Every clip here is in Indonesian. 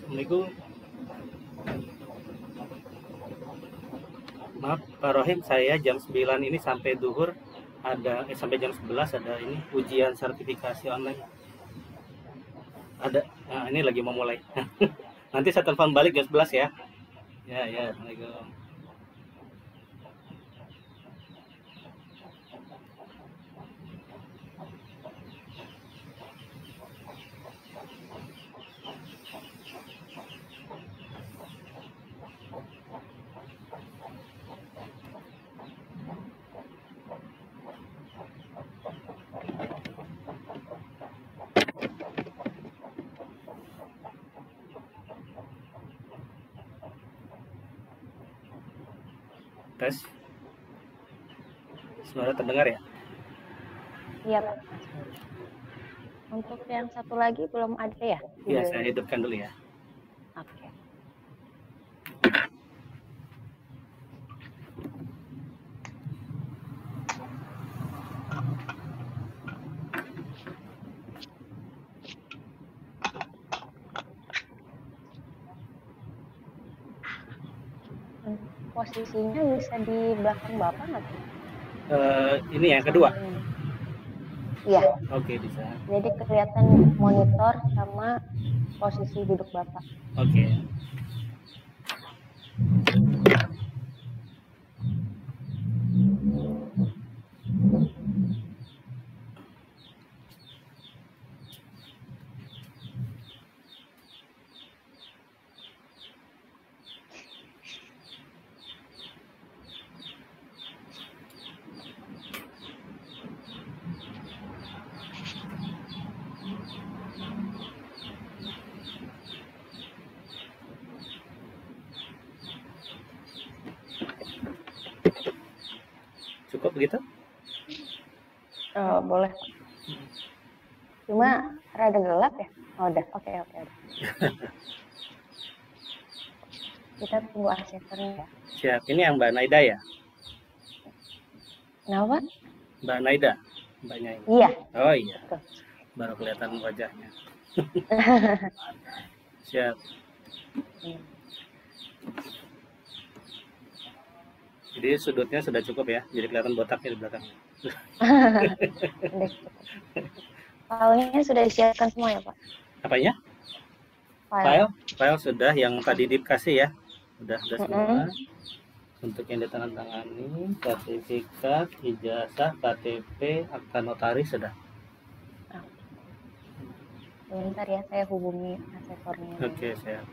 Assalamualaikum. Maaf Pak Rohim, saya jam 9 ini sampai duhur sampai jam 11 ada ini ujian sertifikasi online. Ada. Nah, ini lagi mau mulai. Nanti saya telepon balik jam 11 ya. Ya, ya. Assalamualaikum. Tes. Suara terdengar ya? Iya, Pak. Untuk yang satu lagi belum ada ya? Iya, saya hidupkan dulu ya. Oke. Posisinya bisa di belakang Bapak nggak? Ini yang kedua. Iya. Oke, bisa. Jadi kelihatan monitor sama posisi duduk Bapak. Oke. Cukup begitu? Boleh. Cuma rada gelap ya? Oh, udah. Oke. Kita tunggu asistennya ya. Siap. Ini yang Mbak Naida ya? Kenapa? Mbak Naida? Mbaknya ini? Iya. Oh iya. Betul. Baru kelihatan wajahnya. Siap. Jadi sudutnya sudah cukup ya, jadi kelihatan botaknya di belakang. Udah cukup. Filenya sudah disiapkan semua ya, Pak? Apanya? File sudah, yang tadi dikasih ya, sudah semua. Untuk yang ditandatangani, sertifikat, ijazah, KTP, akta notaris sudah. Bentar ya, saya hubungi asesornya. Oke, siap.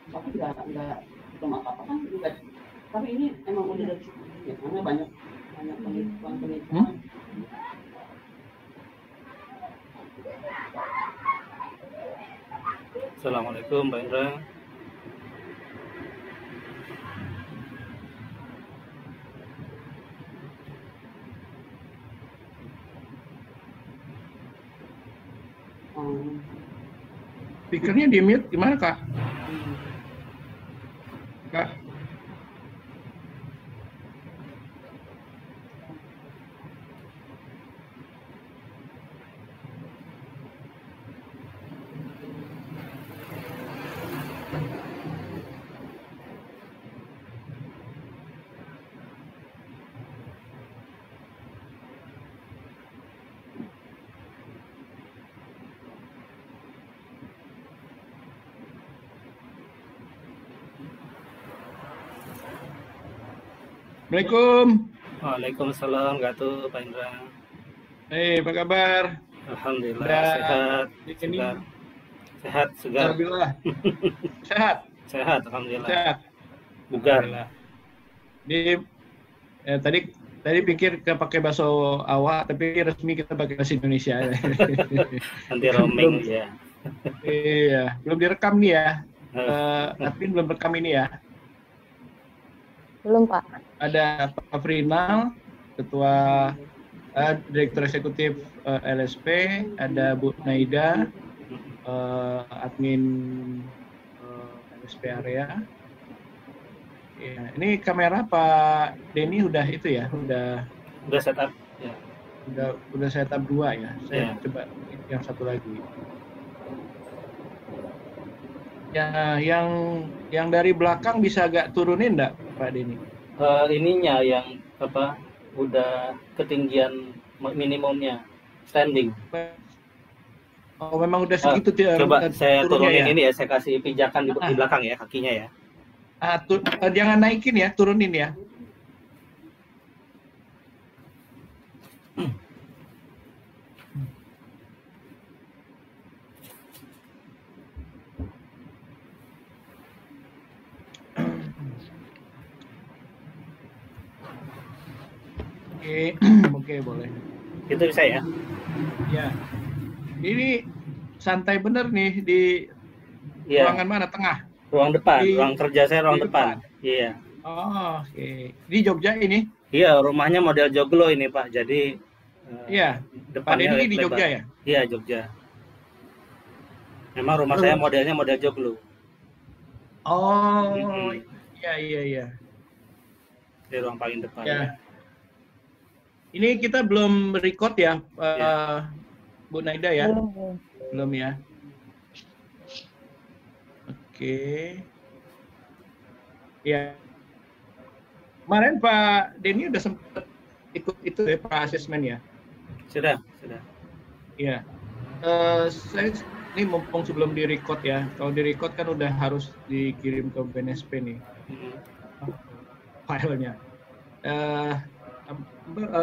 Tapi nggak belum apa-apa kan juga. Tapi ini emang udah cukup ya, karena banyak penghitungan. Assalamualaikum Mbak Indra. Speakernya di mute gimana Kak? Kak? Assalamualaikum. Waalaikumsalam Gatu Pak Indra. Apa kabar? Alhamdulillah Udah sehat. ini Sehat segar. Alhamdulillah. Sehat. Sehat alhamdulillah. Sehat. Bugar. Alhamdulillah. Tadi pikir kita pakai bahasa awak, tapi resmi kita pakai bahasa Indonesia. Nanti roaming ya. Iya, belum direkam nih ya. Admin belum rekam ini ya. Belum, Pak. Ada Pak Frinal, Ketua Direktur Eksekutif LSP, ada Bu Naida, admin LSP area. Ya, ini kamera Pak Denny udah itu ya, udah setup ya. Udah setup 2 ya. Saya Ya. coba yang satu lagi. Ya, yang dari belakang bisa agak turunin enggak Pak Denny? Ininya yang apa udah ketinggian minimumnya standing. Oh, memang udah segitu Coba saya turunin ya? ini ya, saya kasih pijakan di belakang ya, kakinya ya. Jangan naikin ya, turunin ya. Oke, boleh. Itu bisa ya? Ya. Ini santai bener nih di ruangan mana? Tengah? Ruang depan, ruang kerja saya ruang depan. Iya. Oh, oke. Di Jogja ini? Iya, rumahnya model joglo ini Pak. Jadi iya. depannya ini di Jogja ya? Iya, Jogja. Memang rumah saya modelnya model joglo. Oh, iya. Di ruang paling depan. Ya. Ini kita belum record ya, Bu Naida ya? Belum ya. Oke. Ya. Kemarin Pak Denny udah sempat ikut itu ya, Pak asesmen ya? Sudah. Iya. Saya ini mumpung sebelum di-record ya. Kalau di-record kan udah harus dikirim ke BNSP nih. Filenya.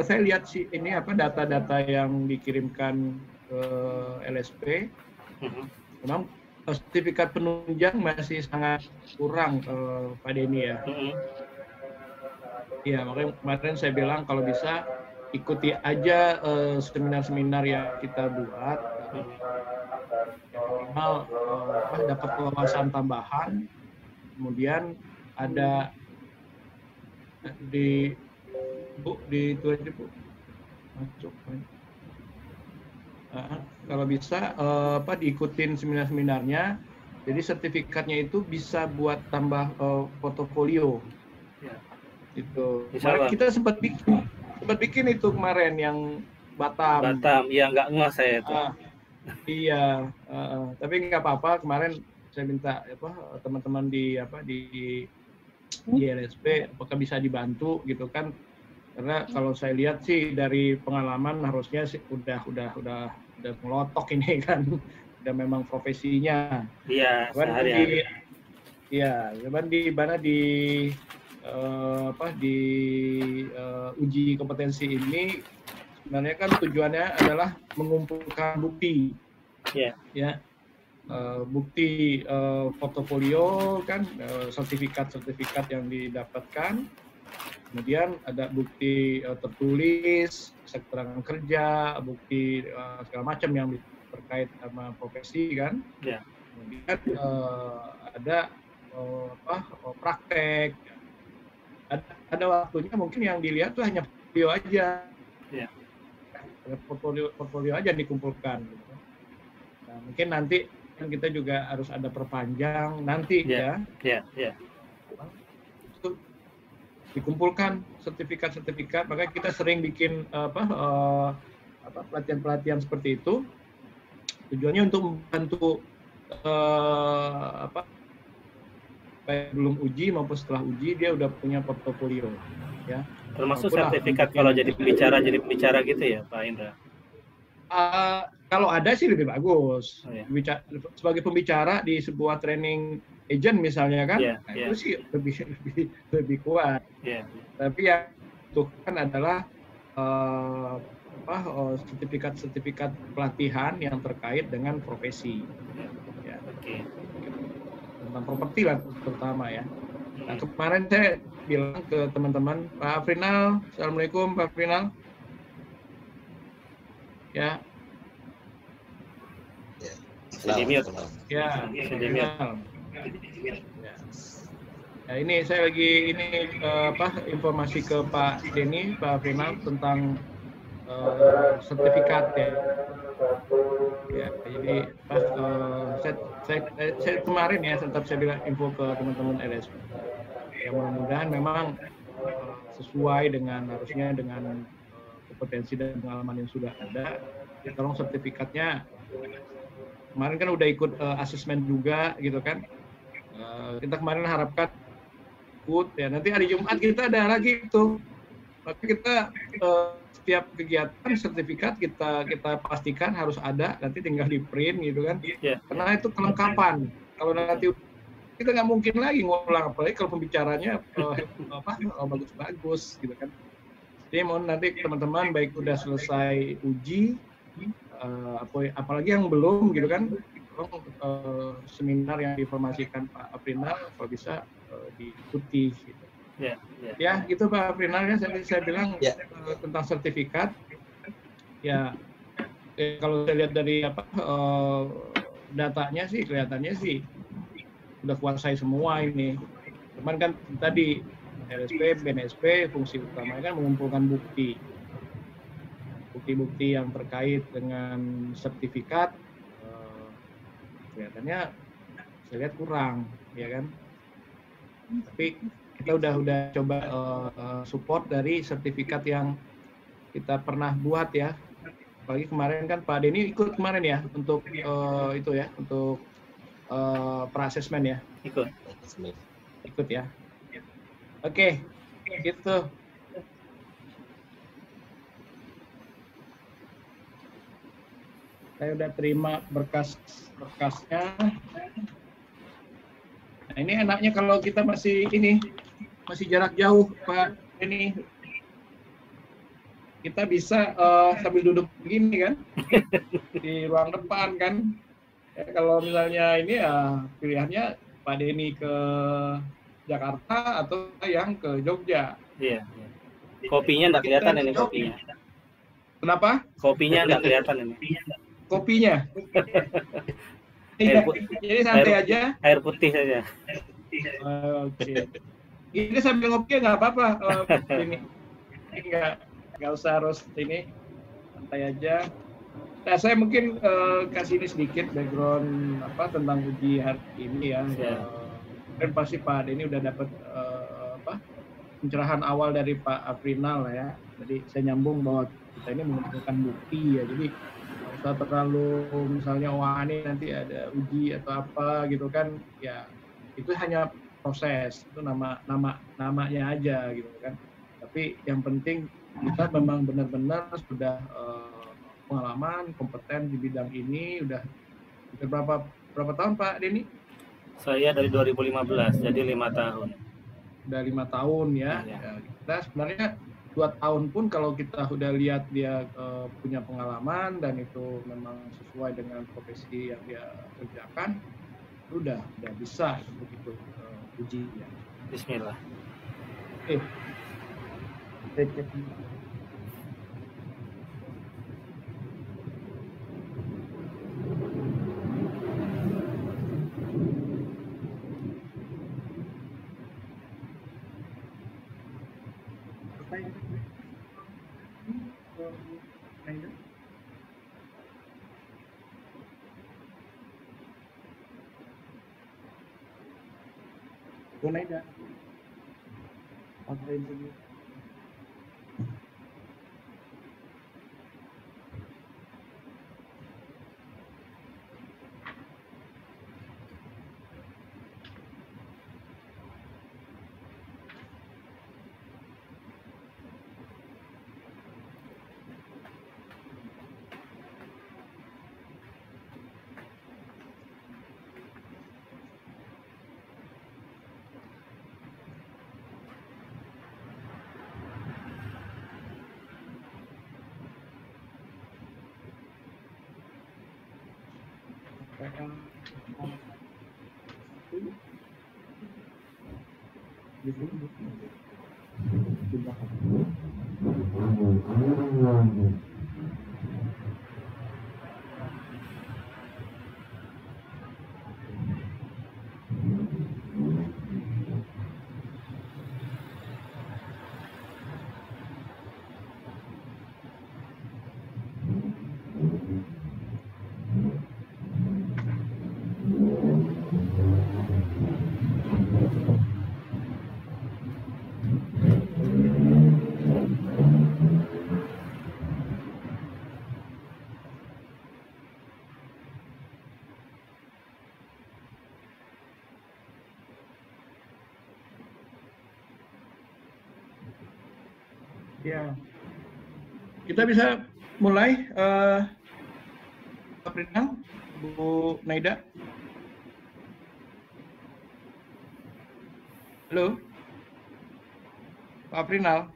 Saya lihat sih ini data-data yang dikirimkan ke LSP. Memang sertifikat penunjang masih sangat kurang Pak Denny ya. Iya, makanya kemarin saya bilang kalau bisa ikuti aja seminar-seminar yang kita buat. Minimal dapat wawasan tambahan. Kemudian ada di itu aja Bu. Masuk. Kalau bisa diikutin seminar-seminarnya. Jadi sertifikatnya itu bisa buat tambah portofolio. Ya. Gitu. Kemarin kita sempat bikin itu kemarin yang Batam. Iya nggak ngeh saya itu. Iya, tapi nggak apa-apa. Kemarin saya minta teman-teman di LSP apakah bisa dibantu gitu kan? Karena kalau saya lihat sih dari pengalaman harusnya sih udah melotok ini kan, udah memang profesinya. Iya, sehari-hari. Iya, cuman di mana di uji kompetensi ini sebenarnya kan tujuannya adalah mengumpulkan bukti. Ya. Ya, bukti portofolio kan, sertifikat yang didapatkan. Kemudian ada bukti tertulis, keterangan kerja, bukti segala macam yang terkait sama profesi kan. Ya. Kemudian ada praktek. Ada waktunya mungkin yang dilihat tuh hanya portfolio aja. Ya. Portfolio aja dikumpulkan. Gitu. Nah, mungkin nanti kan kita juga harus ada perpanjang nanti ya. Itu dikumpulkan sertifikat, makanya kita sering bikin pelatihan-pelatihan seperti itu. Tujuannya untuk membantu baik belum uji maupun setelah uji dia udah punya portofolio ya. Termasuk sertifikat kalau jadi pembicara gitu ya Pak Indra. Kalau ada sih lebih bagus. Oh, ya. Sebagai pembicara di sebuah training agent misalnya kan, itu sih lebih kuat. Tapi yang dibutuhkan adalah sertifikat pelatihan yang terkait dengan profesi. Ya. Tentang properti lah terutama ya. Nah, kemarin saya bilang ke teman-teman, Pak Afrinal, Assalamualaikum Pak Afrinal. Ya. Ya. Ya, ini saya lagi informasi ke Pak Denny, Pak Afrinal tentang sertifikat ya. Ya, jadi saya kemarin ya tetap saya bilang info ke teman-teman LSP. Ya, mudah-mudahan memang sesuai harusnya dengan kompetensi dan pengalaman yang sudah ada. Ya, tolong sertifikatnya. Kemarin kan udah ikut asesmen juga gitu kan. Kita kemarin harapkan ikut ya. Nanti hari Jumat kita ada lagi itu. Maka kita setiap kegiatan sertifikat kita pastikan harus ada, nanti tinggal di print gitu kan. Karena itu kelengkapan. Kalau nanti kita nggak mungkin lagi ngulang, apalagi kalau pembicaranya bagus-bagus gitu kan. Jadi mohon nanti teman-teman baik udah selesai uji, apalagi yang belum gitu kan, seminar yang diinformasikan Pak Afrinal kalau bisa diikuti gitu. Ya gitu Pak Afrinal ya, saya bilang tentang sertifikat ya, kalau saya lihat dari datanya sih kelihatannya sih udah kuasai semua ini. Cuman kan tadi LSP, BNSP fungsi utamanya kan mengumpulkan bukti-bukti yang terkait dengan sertifikat. Kelihatannya saya lihat kurang ya kan. Tapi kita udah coba support dari sertifikat yang kita pernah buat ya. Apalagi kemarin kan Pak Denny ikut kemarin ya untuk itu ya, untuk pra-assessment ya. Ikut ya. Oke, gitu. Saya udah terima berkas-berkasnya. Nah, ini enaknya kalau kita masih jarak jauh, Pak. Ini kita bisa sambil duduk begini kan, di ruang depan kan. Ya, kalau misalnya ini ya pilihannya Pak Denny ke Jakarta atau yang ke Jogja. Iya. Kopinya nggak kelihatan ini kopinya. Kenapa? Kopinya nggak kelihatan ini. Kopinya. Jadi santai aja. Air putih saja. Oke. Ini sambil ngopi nggak apa-apa. Ini nggak usah harus ini, santai aja. Nah, saya mungkin kasih ini sedikit background tentang uji hari ini ya. Dan pasti Pak Denny udah dapat pencerahan awal dari Pak Afrinal ya. Jadi saya nyambung bahwa kita ini mengumpulkan bukti ya. Jadi nggak terlalu misalnya wah ini nanti ada uji atau apa gitu kan, ya itu hanya proses, itu namanya aja gitu kan. Tapi yang penting kita memang benar-benar sudah pengalaman, kompeten di bidang ini. Udah berapa tahun Pak Denny? Saya dari 2015, jadi 5 tahun. Udah 5 tahun ya. Ya. Kita sebenarnya 2 tahun pun kalau kita udah lihat dia punya pengalaman dan itu memang sesuai dengan profesi yang dia kerjakan, itu udah bisa untuk itu uji ya. Bismillah. Oke. Saya cek. Naida. Apa itu? Ya, kita bisa mulai, Pak Prinal, Bu Naida. Halo, Pak Prinal.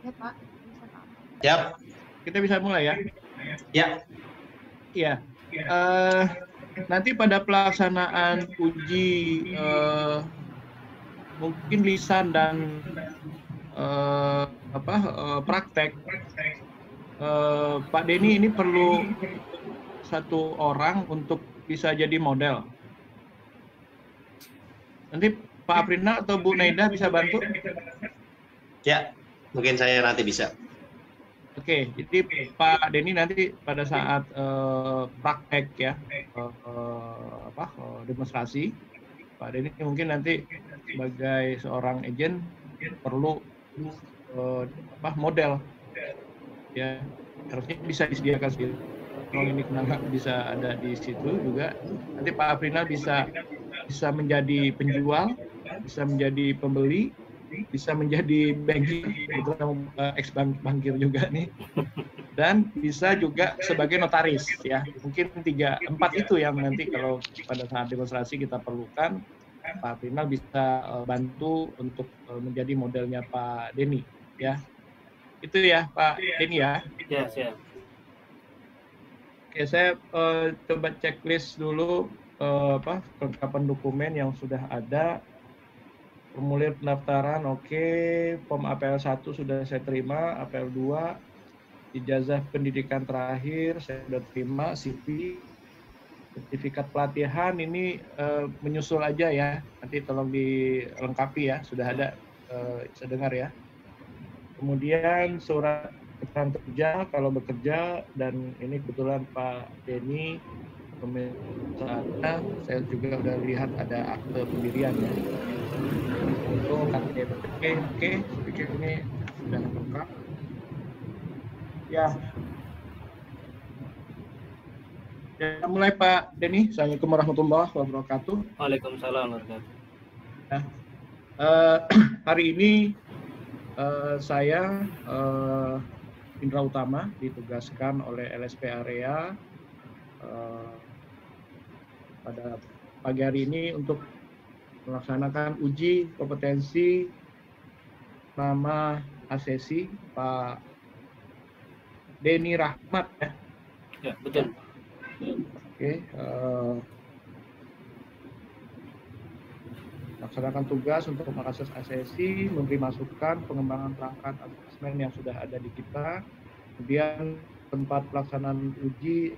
Ya Pak, bisa Pak. Siap. Kita bisa mulai ya? Ya. Iya. Nanti pada pelaksanaan uji mungkin lisan dan praktek, Pak Denny ini perlu satu orang untuk bisa jadi model. Nanti Pak Aprina atau Bu Naida bisa bantu? Ya, mungkin saya nanti bisa. Oke, jadi Pak Denny nanti pada saat praktek ya, demonstrasi, Pak Denny mungkin nanti sebagai seorang agent perlu model, ya harusnya bisa disediakan sih. Kalau ini kenapa bisa ada di situ juga, nanti Pak Aprina bisa menjadi penjual, bisa menjadi pembeli, bisa menjadi banking, kebetulan ex bankir juga nih, dan bisa juga sebagai notaris ya. Mungkin 3-4 itu yang nanti kalau pada saat demonstrasi kita perlukan, Pak Aprina bisa bantu untuk menjadi modelnya Pak Denny ya. Itu ya Pak Denny ya. Ya, siap. Oke, saya coba checklist dulu kelengkapan dokumen yang sudah ada. Formulir pendaftaran, oke. Form APL 1 sudah saya terima, APL 2, ijazah pendidikan terakhir saya sudah terima, CV, sertifikat pelatihan ini menyusul aja ya. Nanti tolong dilengkapi ya, sudah ada, saya dengar ya. Kemudian surat keterangan kerja kalau bekerja, dan ini kebetulan Pak Denny pemirsa, saya juga udah lihat ada akte pendirian ya. Untuk KTP, oke, pikir ini sudah lengkap. Ya. Ya, mulai Pak Denny. Assalamualaikum warahmatullahi wabarakatuh. Waalaikumsalam warahmatullahi wabarakatuh. Ya. Hari ini saya Indra Utama ditugaskan oleh LSP Area pada pagi hari ini untuk melaksanakan uji kompetensi nama asesi Pak Denny Rahmat ya. Ya, betul. Oke, laksanakan tugas untuk mengakses asesi, memberi masukan, pengembangan perangkat asesmen yang sudah ada di kita. Kemudian tempat pelaksanaan uji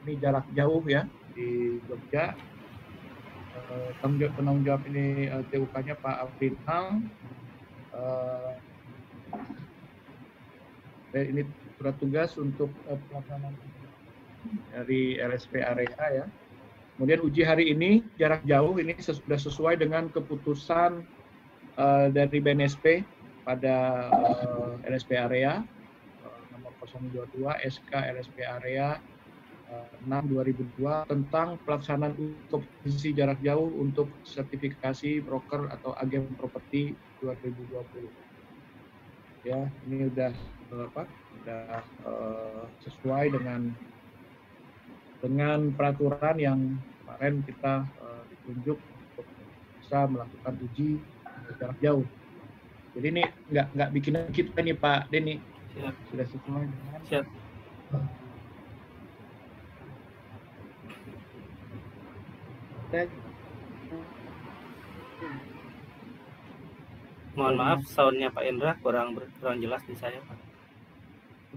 ini jarak jauh ya di Jogja. Penanggung jawab ini TUK-nya Pak Afrinal. Ini surat tugas untuk pelaksanaan dari LSP area ya. Kemudian uji hari ini jarak jauh ini sudah sesuai dengan keputusan dari BNSP pada LSP area nomor 022 SK LSP area 6/2002 tentang pelaksanaan kompetisi jarak jauh untuk sertifikasi broker atau agen properti 2020. Ya, ini udah sesuai dengan peraturan yang kemarin kita ditunjuk untuk bisa melakukan uji jarak jauh. Jadi ini nggak bikin kita nih Pak Denny. Siap. Sudah sesuai dengan. Siap. Mohon maaf, soundnya Pak Indra kurang jelas di saya, Pak.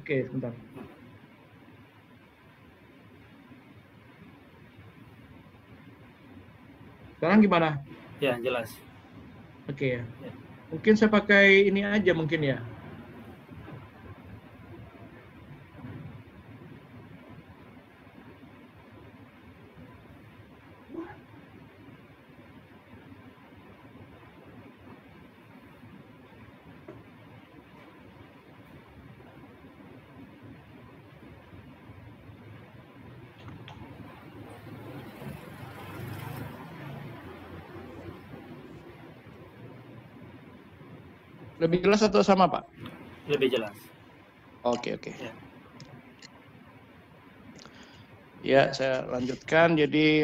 Oke, sebentar. Sekarang gimana? Ya, jelas. Oke ya. Ya. Mungkin saya pakai ini aja mungkin ya. Lebih jelas atau sama, Pak? Lebih jelas. Oke. Ya. Ya, saya lanjutkan. Jadi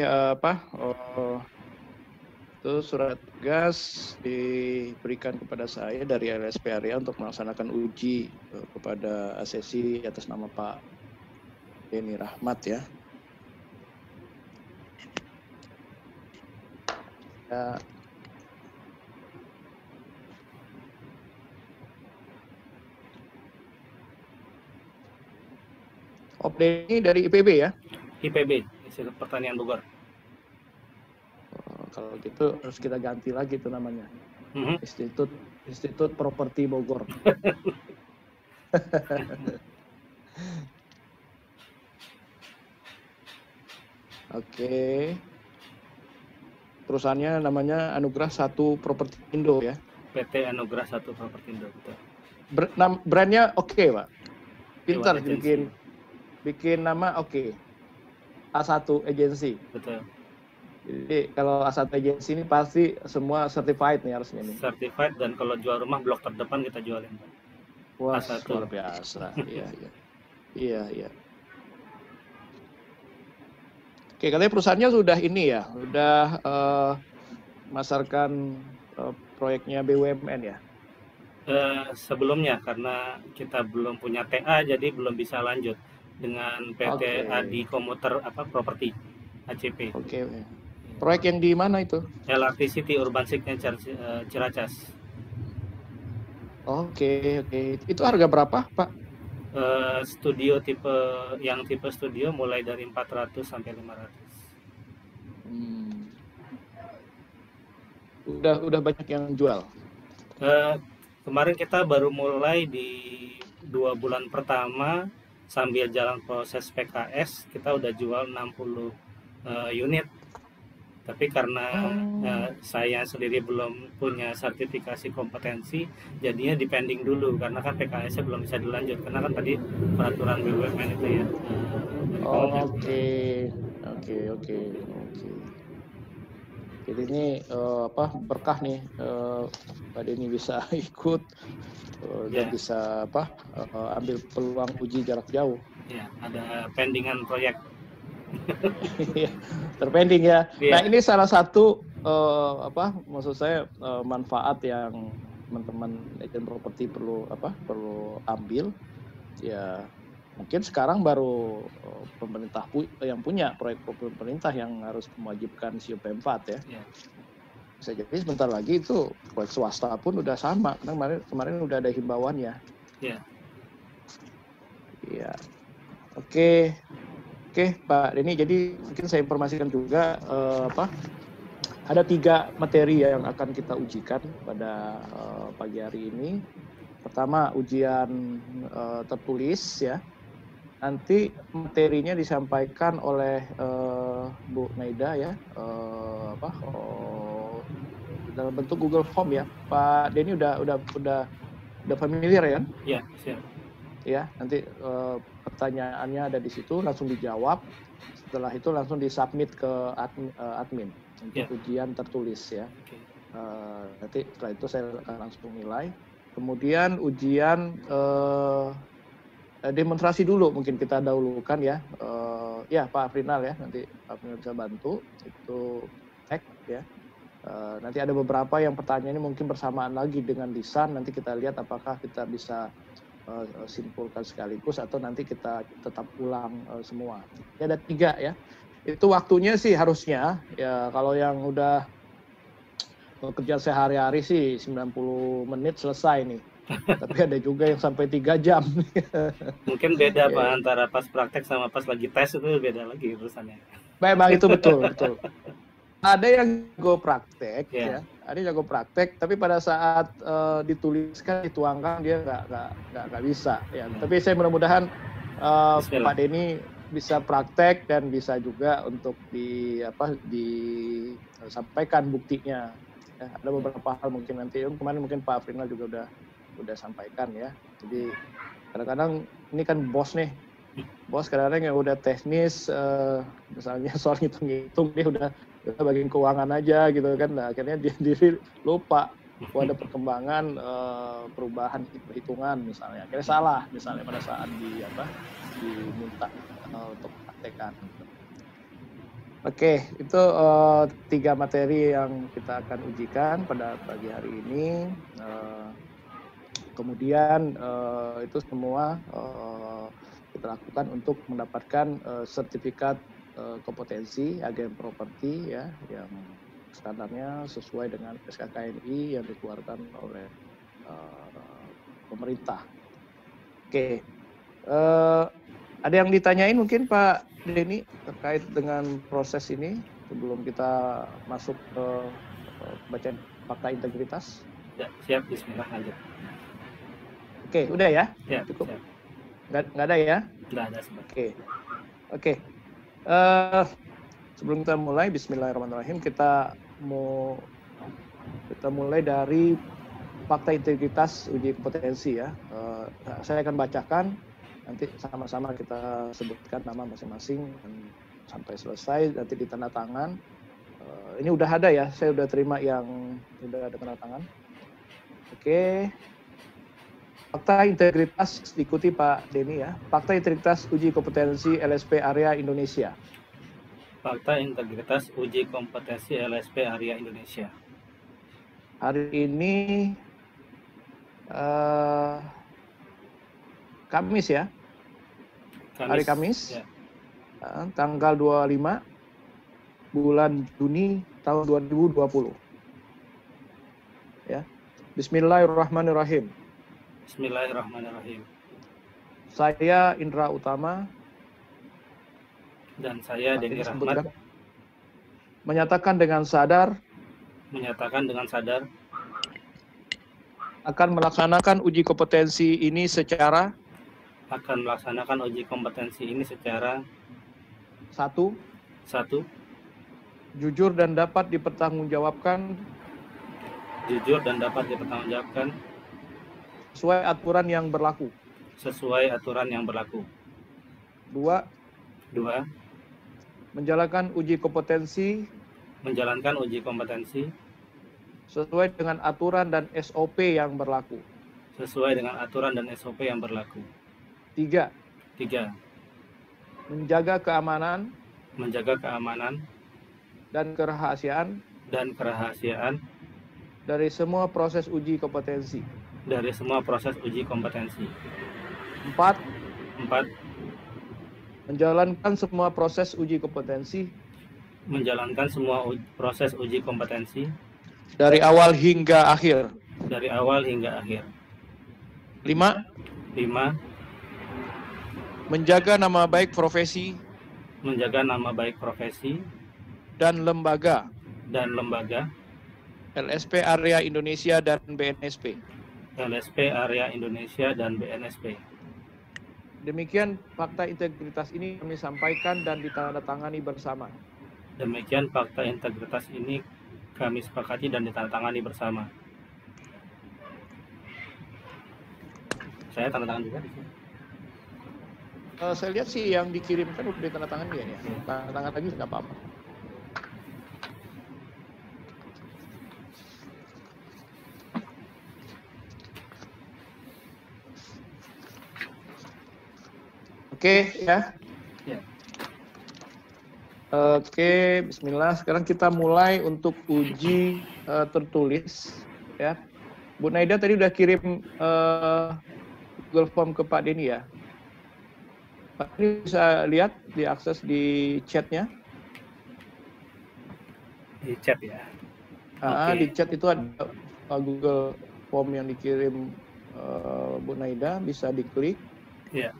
itu surat tugas diberikan kepada saya dari LSP area untuk melaksanakan uji kepada asesi atas nama Pak Denny Rahmat ya. Update ini dari IPB ya? IPB, Institut Pertanian Bogor. Kalau gitu harus kita ganti lagi tuh namanya. Institut Properti Bogor. Oke. Perusahaannya namanya Anugerah 1 Properti Indo ya? PT Anugerah 1 Properti Indo, betul. Brandnya oke, Pak. Pintar Agency. bikin nama oke. A1 Agency. Betul. Jadi kalau A1 Agency ini pasti semua certified nih harusnya nih. Certified, dan kalau jual rumah blok terdepan kita jualin. Wah, A1. luar biasa. Iya. Oke, katanya perusahaannya sudah ini ya, sudah masarkan proyeknya BUMN ya? Sebelumnya, karena kita belum punya TA, jadi belum bisa lanjut dengan PT Adi Komuter Properti ACP. Oke. Proyek yang di mana itu? LRT City Urban Signature Ciracas. Oke. Itu harga berapa, Pak? Studio tipe studio mulai dari 400 sampai 500. Udah banyak yang jual. Kemarin kita baru mulai di 2 bulan pertama, sambil jalan proses PKS kita udah jual 60 unit. Tapi karena saya sendiri belum punya sertifikasi kompetensi, jadinya dipending dulu karena kan PKS-nya belum bisa dilanjut karena kan tadi peraturan BUMN itu ya. Oke. Jadi ini berkah nih Pak Denny bisa ikut dan bisa ambil peluang uji jarak jauh. Ya, ada pendingan proyek. Terpending ya. Nah, ini salah satu maksud saya manfaat yang teman-teman agent properti perlu ambil, ya mungkin sekarang baru pemerintah yang punya proyek pemerintah yang harus mewajibkan SIUP 4 ya. Ya. Bisa jadi sebentar lagi itu proyek swasta pun udah sama, karena kemarin udah ada himbauannya. Ya. Iya. Oke Pak Denny, jadi mungkin saya informasikan juga ada 3 materi yang akan kita ujikan pada pagi hari ini. Pertama ujian tertulis ya. Nanti materinya disampaikan oleh Bu Naida ya, dalam bentuk Google Form ya. Pak Denny udah familiar ya? Iya, siap. Ya, nanti pertanyaannya ada di situ, langsung dijawab. Setelah itu langsung disubmit ke admin untuk ujian tertulis ya. Okay. Nanti setelah itu saya akan langsung nilai. Kemudian ujian demonstrasi dulu mungkin kita dahulukan ya. Ya Pak Afrinal ya, nanti Pak Afrinal bisa bantu itu cek ya. Nanti ada beberapa yang pertanyaannya mungkin bersamaan lagi dengan lisan, nanti kita lihat apakah kita bisa simpulkan sekaligus atau nanti kita tetap ulang semua. Ya, ada 3 ya. Itu waktunya sih harusnya ya, kalau yang udah kerja sehari-hari sih 90 menit selesai nih. Tapi ada juga yang sampai 3 jam. Mungkin beda Pak antara pas praktek sama pas lagi tes, itu beda lagi urusannya. Memang itu betul. Ada yang go praktek ya, ada yang jago praktek, tapi pada saat dituliskan, dituangkan dia nggak bisa ya. Tapi saya mudah-mudahan Pak Denny bisa praktek dan bisa juga untuk disampaikan buktinya. Ya, ada beberapa hal mungkin nanti kemarin mungkin Pak Afrinal juga udah sampaikan ya. Jadi kadang-kadang ini kan bos nih. Bos kadang-kadang yang udah teknis, misalnya soal hitung-hitung dia udah bagian keuangan aja gitu kan, nah, akhirnya diri lupa ada perkembangan perubahan perhitungan misalnya, akhirnya salah misalnya pada saat diminta untuk praktekan. Oke, itu 3 materi yang kita akan ujikan pada pagi hari ini. Kemudian itu semua kita lakukan untuk mendapatkan sertifikat kompetensi agen properti ya, yang standarnya sesuai dengan SKKNI yang dikeluarkan oleh pemerintah. Oke, ada yang ditanyain mungkin Pak Denny terkait dengan proses ini sebelum kita masuk ke bacaan fakta integritas? Ya, siap, bismillah lanjut. Oke, udah ya? Ya, cukup. Siap. Nggak ada ya? Nggak ada sebenarnya. Oke. Sebelum kita mulai, bismillahirrahmanirrahim, kita mulai dari fakta integritas uji kompetensi ya. Saya akan bacakan, nanti sama-sama kita sebutkan nama masing-masing dan sampai selesai, nanti ditanda tangan. Ini udah ada ya, saya udah terima yang udah ada tanda tangan. Oke. Fakta integritas diikuti Pak Denny ya. Fakta integritas uji kompetensi LSP Area Indonesia. Fakta integritas uji kompetensi LSP Area Indonesia. Hari ini Kamis ya. Hari Kamis. Ya. Tanggal 25 bulan Juni tahun 2020. Ya. Bismillahirrahmanirrahim. Bismillahirrahmanirrahim. Saya Indra Utama dan saya Denny Rahmat menyatakan dengan sadar akan melaksanakan uji kompetensi ini secara satu, jujur dan dapat dipertanggungjawabkan sesuai aturan yang berlaku. 2. Menjalankan uji kompetensi sesuai dengan aturan dan SOP yang berlaku. 3. Menjaga keamanan dan kerahasiaan dari semua proses uji kompetensi. dari semua proses uji kompetensi. 4. 4. Menjalankan semua proses uji kompetensi Menjalankan semua proses uji kompetensi dari awal hingga akhir. dari awal hingga akhir. 5. 5. Menjaga nama baik profesi Menjaga nama baik profesi dan lembaga dan lembaga LSP Area Indonesia dan BNSP. LSP Area Indonesia dan BNSP. Demikian fakta integritas ini kami sampaikan dan ditandatangani bersama. Demikian fakta integritas ini kami sepakati dan ditandatangani bersama. Saya tanda tangan juga di sini. Saya lihat sih yang dikirimkan udah ditandatangan dia ya. Tanda tangan lagi nggak apa-apa. Oke ya. Ya. Oke, bismillah. Sekarang kita mulai untuk uji tertulis ya. Bu Naida tadi udah kirim Google Form ke Pak Denny ya. Pak Denny bisa lihat, diakses di chatnya. Di chat ya. Di Oke. chat itu ada Google Form yang dikirim Bu Naida, bisa diklik. Iya,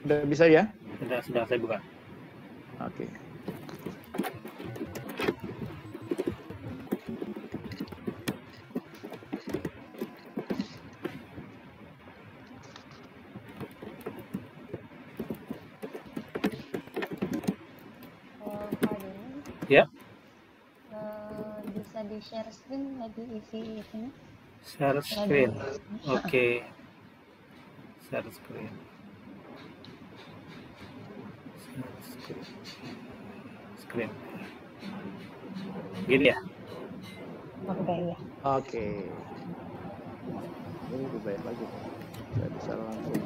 Udah bisa ya? sudah saya buka. Oke. Pak Denny, Ya, bisa di share screen lagi isi itunya. share screen. Oke. Share screen. Screen. Gini ya. Oke, iya. Oke. Ini lebih baik lagi. Saya bisa langsung.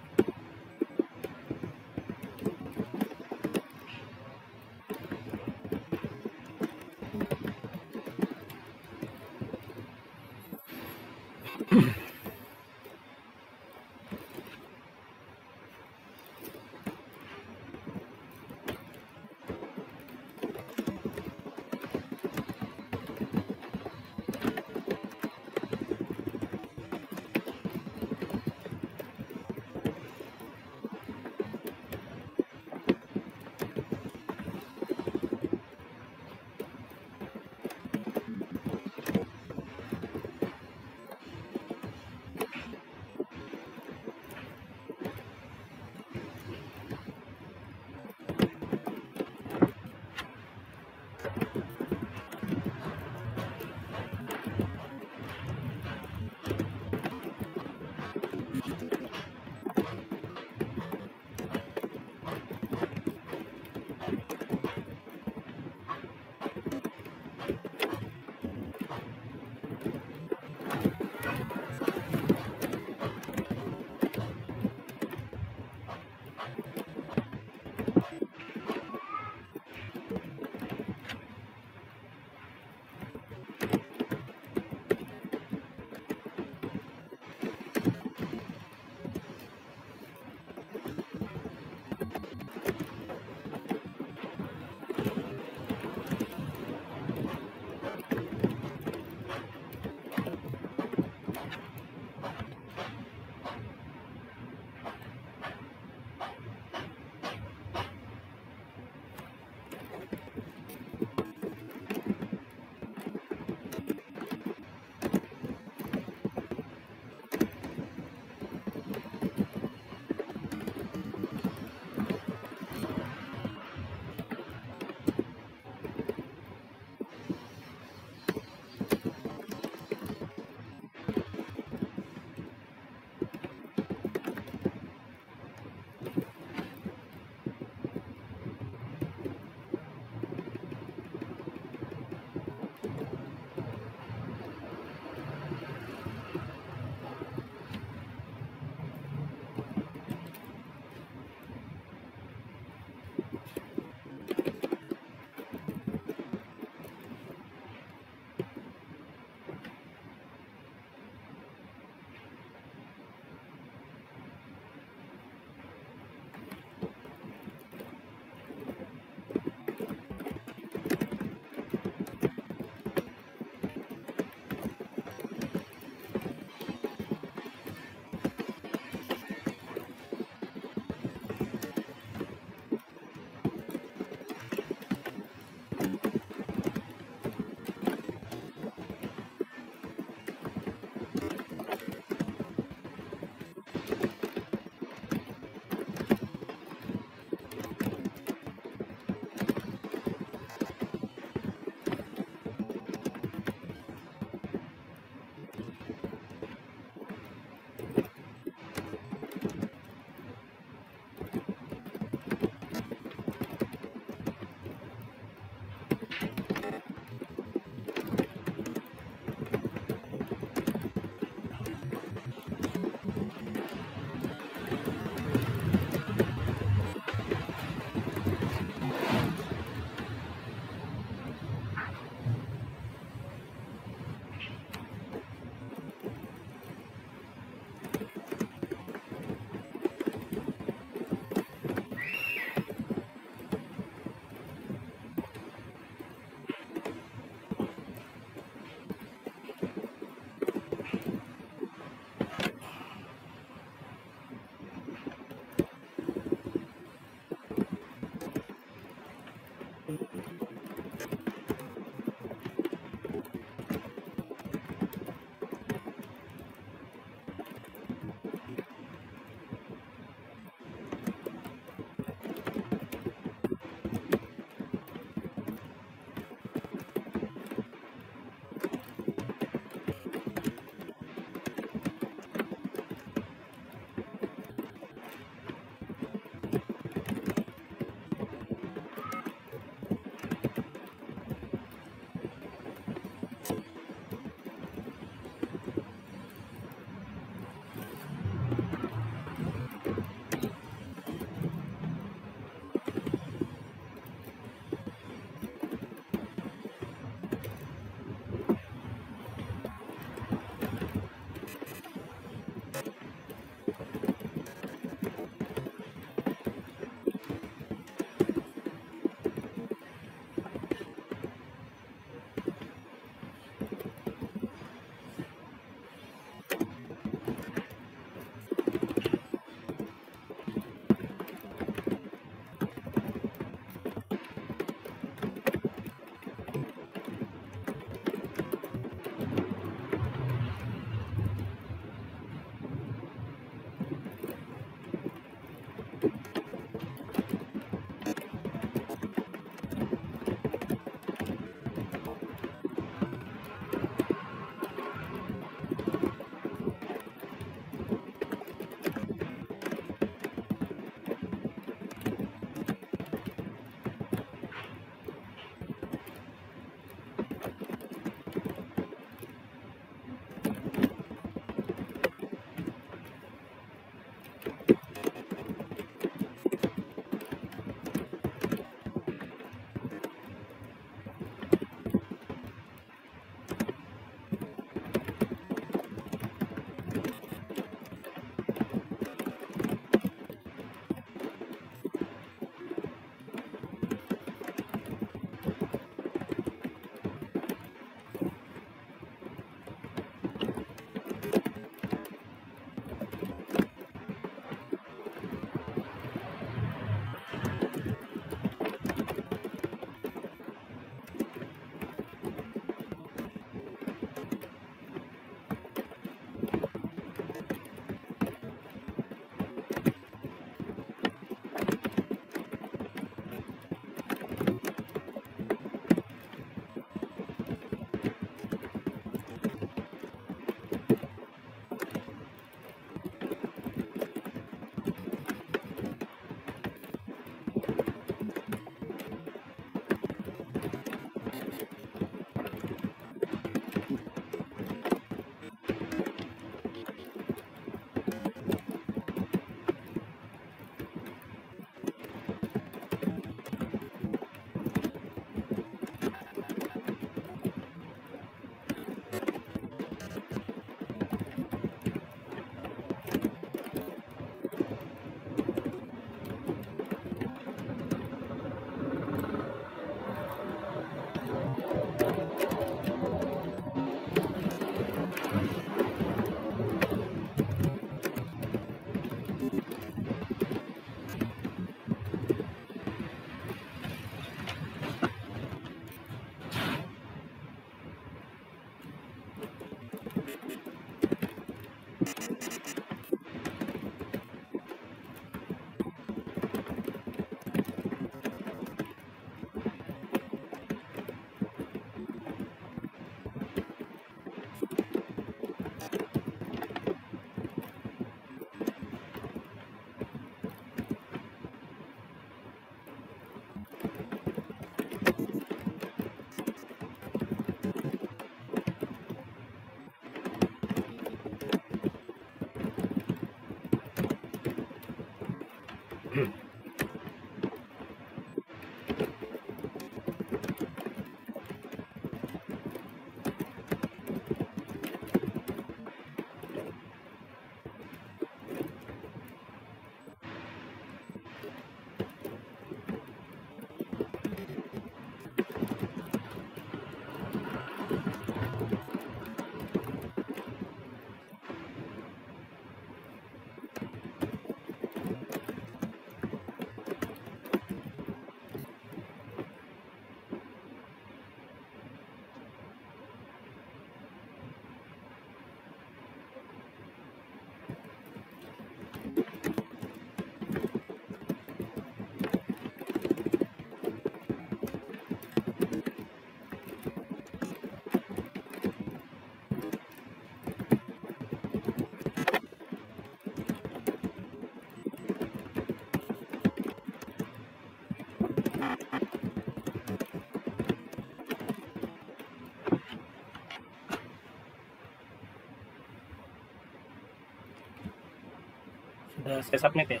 Sudah saya submit ya.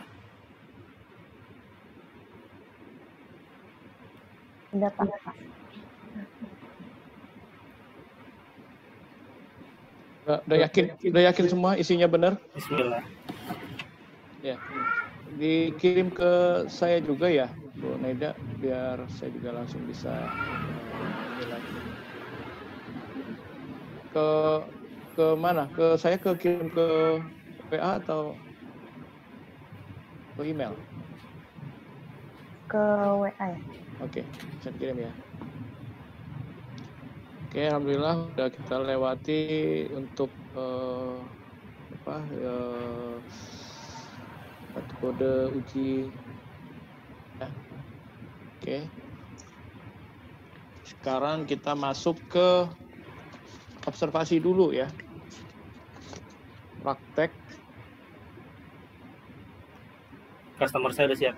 Udah Pak. Udah yakin semua isinya benar? Bismillah. Ya. Dikirim ke saya juga ya, Bu Naida, biar saya juga langsung bisa nilai. Ke mana? Ke saya kirim ke WA atau ke email? Ke WA ya. Oke, saya kirim ya. Oke, alhamdulillah udah kita lewati untuk kode uji. Ya. Oke. Sekarang kita masuk ke observasi dulu ya. Praktek. Customer saya udah siap.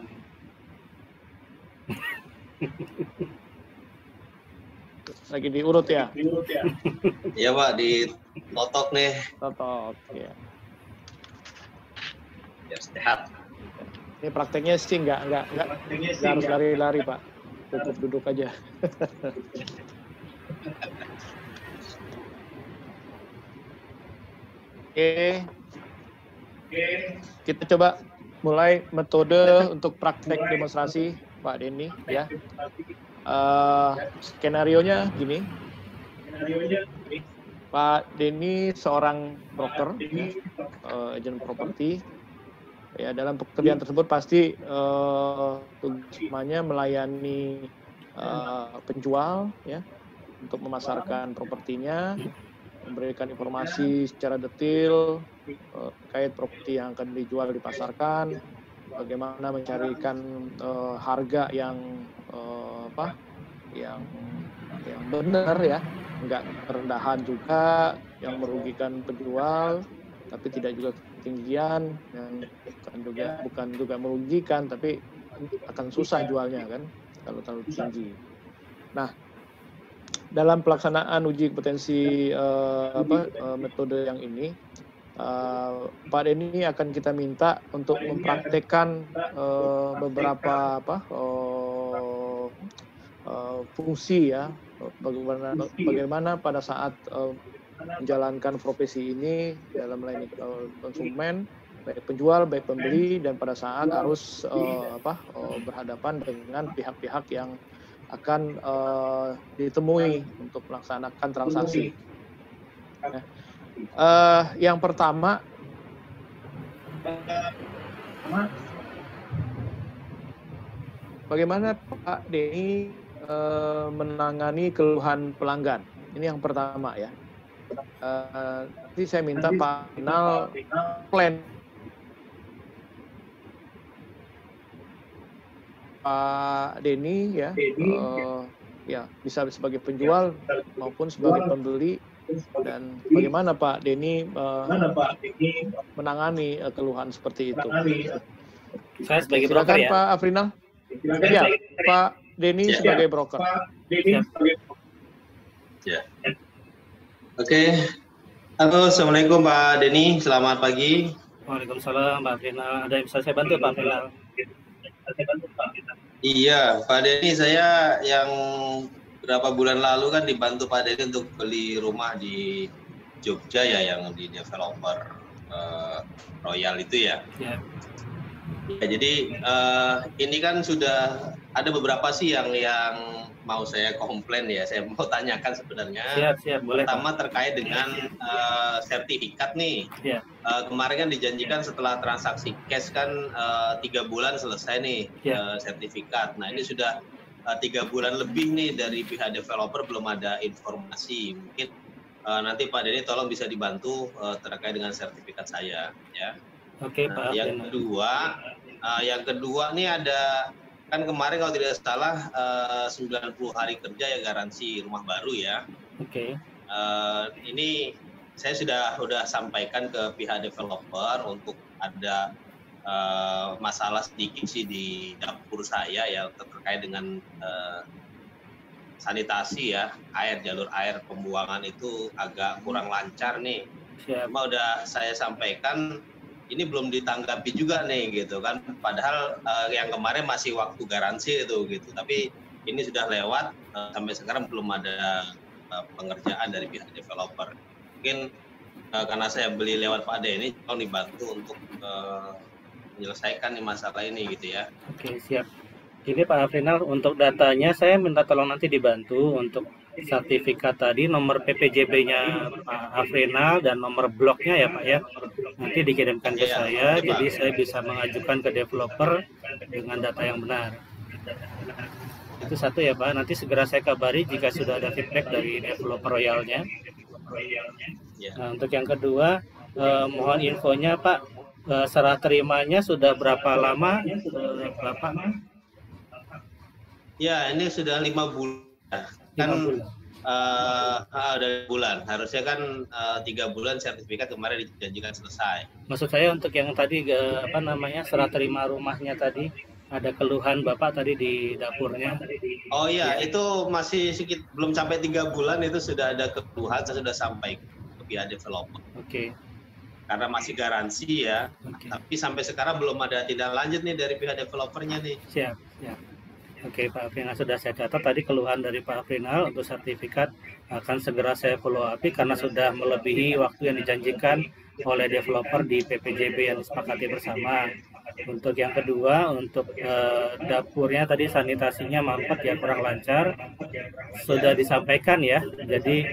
Lagi diurut ya? Iya Pak, ditotok nih. Totok ya. Biar sehat. Ini prakteknya sih nggak harus lari-lari Pak. Cukup duduk aja. Oke. Kita coba mulai metode untuk praktek demonstrasi Pak Denny ya. Skenario-nya gini. Pak Denny seorang broker, agent properti. Ya, dalam pekerjaan tersebut pasti tujuannya melayani penjual ya untuk memasarkan propertinya, memberikan informasi secara detail terkait properti yang akan dijual dipasarkan, bagaimana mencarikan harga yang yang benar ya, nggak kerendahan juga yang merugikan penjual, tapi tidak juga ketinggian, yang bukan juga merugikan, tapi akan susah jualnya kan kalau terlalu tinggi. Nah, dalam pelaksanaan uji kompetensi metode yang ini, Pak Denny akan kita minta untuk mempraktekkan beberapa fungsi ya, bagaimana pada saat menjalankan profesi ini dalam melayani konsumen, baik penjual, baik pembeli, dan pada saat harus berhadapan dengan pihak-pihak yang akan ditemui untuk melaksanakan transaksi. Yang pertama, bagaimana Pak Denny menangani keluhan pelanggan? Ini yang pertama ya. Nanti saya minta Pak Final plan Pak Denny ya, ya bisa sebagai penjual maupun sebagai pembeli, dan bagaimana Pak Denny menangani keluhan seperti itu. Saya sebagai broker ya. Pak Afrinal. Ya, Pak Denny sebagai broker. Ya. Oke. Halo, assalamualaikum Pak Denny. Selamat pagi. Waalaikumsalam Pak Final. Ada yang bisa saya bantu Pak Final? Iya, Pak Denny, saya yang berapa bulan lalu kan dibantu Pak Denny untuk beli rumah di Jogja ya, yang di developer Royal itu ya. Ya. Ya, jadi ini kan sudah ada beberapa sih yang mau saya komplain ya, saya mau tanyakan sebenarnya. Siap, boleh. Pertama terkait dengan sertifikat nih. Ya. Kemarin kan dijanjikan setelah transaksi cash kan 3 bulan selesai nih sertifikat. Nah ini sudah 3 bulan lebih nih dari pihak developer belum ada informasi. Mungkin nanti Pak Denny tolong bisa dibantu terkait dengan sertifikat saya ya. Oke, nah, Pak. Yang kedua nih ada, kan kemarin kalau tidak salah 90 hari kerja ya garansi rumah baru ya. Oke. Ini saya sudah sampaikan ke pihak developer untuk ada masalah sedikit sih di dapur saya ya, terkait dengan sanitasi ya, jalur air pembuangan itu agak kurang lancar nih. Siap. Cuma udah saya sampaikan ini belum ditanggapi juga nih gitu kan. Padahal yang kemarin masih waktu garansi itu gitu. Tapi ini sudah lewat, sampai sekarang belum ada pengerjaan dari pihak developer. Mungkin karena saya beli lewat Pak Denny, tolong dibantu untuk menyelesaikan nih masalah ini gitu ya. Oke, siap. Ini Pak Afrinal, untuk datanya saya minta tolong nanti dibantu untuk sertifikat tadi, nomor PPJB-nya Pak Afrinal dan nomor bloknya ya Pak ya. Nanti dikirimkan ke saya, jadi saya bisa mengajukan ke developer dengan data yang benar. Itu satu ya Pak, nanti segera saya kabari jika sudah ada feedback dari developer royalnya. Nah, untuk yang kedua, mohon infonya Pak, serah terimanya sudah berapa lama Bapak? Ya, ini sudah 5 bulan. Kan 5 bulan. Dari bulan. Harusnya kan 3 bulan sertifikat kemarin dijanjikan selesai. Maksud saya untuk yang tadi serah terima rumahnya tadi, ada keluhan Bapak tadi di dapurnya. Oh iya, itu masih belum sampai 3 bulan itu sudah ada keluhan, saya sudah sampaikan ke pihak developer. Oke. Karena masih garansi ya. Tapi sampai sekarang belum ada tindak lanjut nih dari pihak developernya nih. Siap. Oke Pak Afrinal, sudah saya catat tadi keluhan dari Pak Afrinal untuk sertifikat akan segera saya follow up karena sudah melebihi waktu yang dijanjikan oleh developer di PPJB yang disepakati bersama. Untuk yang kedua, untuk dapurnya tadi sanitasinya mampet ya, kurang lancar, sudah disampaikan ya. Jadi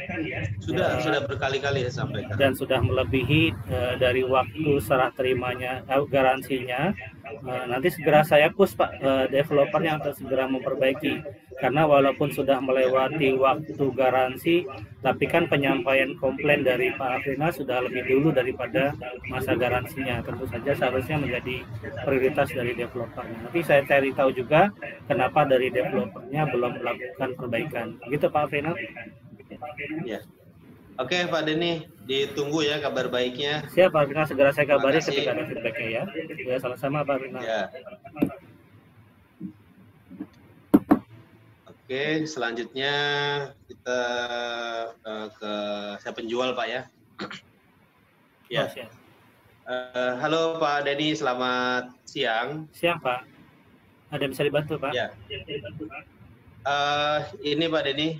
sudah berkali-kali saya sampaikan. Dan sudah melebihi dari waktu serah terimanya, garansinya. Nanti segera saya push Pak developernya untuk segera memperbaiki, karena walaupun sudah melewati waktu garansi, tapi kan penyampaian komplain dari Pak Afrinal sudah lebih dulu daripada masa garansinya. Tentu saja seharusnya menjadi prioritas dari developernya. Nanti saya cari tahu juga kenapa dari developernya belum melakukan perbaikan. Gitu Pak Afrinal. Ya. Oke Pak Denny, ditunggu ya kabar baiknya. Siap Pak Afrinal, segera saya kabari ketika ada feedbacknya ya. Ya, sama-sama Pak Afrinal. Ya. Oke, selanjutnya kita ke saya penjual Pak ya. Ya. Halo Pak Denny, selamat siang. Siang Pak. Ada yang bisa dibantu Pak? Ya. Ini Pak Denny,